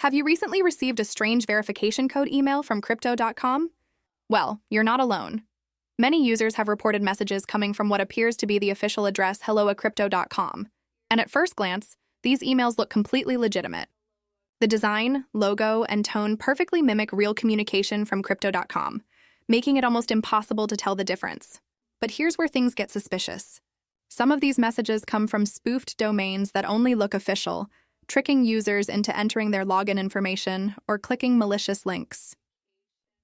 Have you recently received a strange verification code email from crypto.com? Well, you're not alone. Many users have reported messages coming from what appears to be the official address hello@crypto.com, and at first glance, these emails look completely legitimate. The design, logo, and tone perfectly mimic real communication from crypto.com, making it almost impossible to tell the difference. But here's where things get suspicious. Some of these messages come from spoofed domains that only look official, tricking users into entering their login information or clicking malicious links.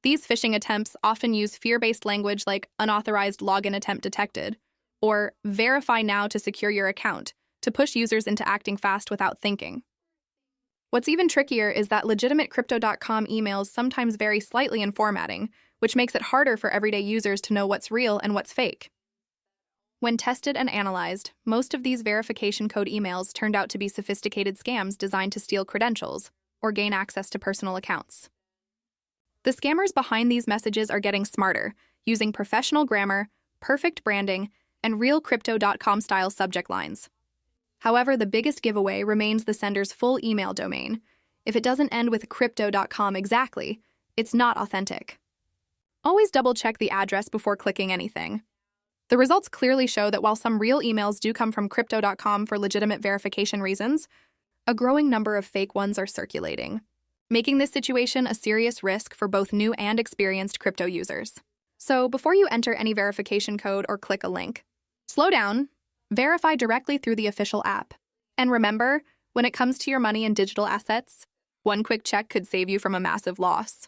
These phishing attempts often use fear-based language like unauthorized login attempt detected or verify now to secure your account to push users into acting fast without thinking. What's even trickier is that legitimate crypto.com emails sometimes vary slightly in formatting, which makes it harder for everyday users to know what's real and what's fake. When tested and analyzed, most of these verification code emails turned out to be sophisticated scams designed to steal credentials or gain access to personal accounts. The scammers behind these messages are getting smarter, using professional grammar, perfect branding, and real crypto.com style subject lines. However, the biggest giveaway remains the sender's full email domain. If it doesn't end with crypto.com exactly, it's not authentic. Always double-check the address before clicking anything. The results clearly show that while some real emails do come from crypto.com for legitimate verification reasons, a growing number of fake ones are circulating, making this situation a serious risk for both new and experienced crypto users. So before you enter any verification code or click a link, slow down, verify directly through the official app. And remember, when it comes to your money and digital assets, one quick check could save you from a massive loss.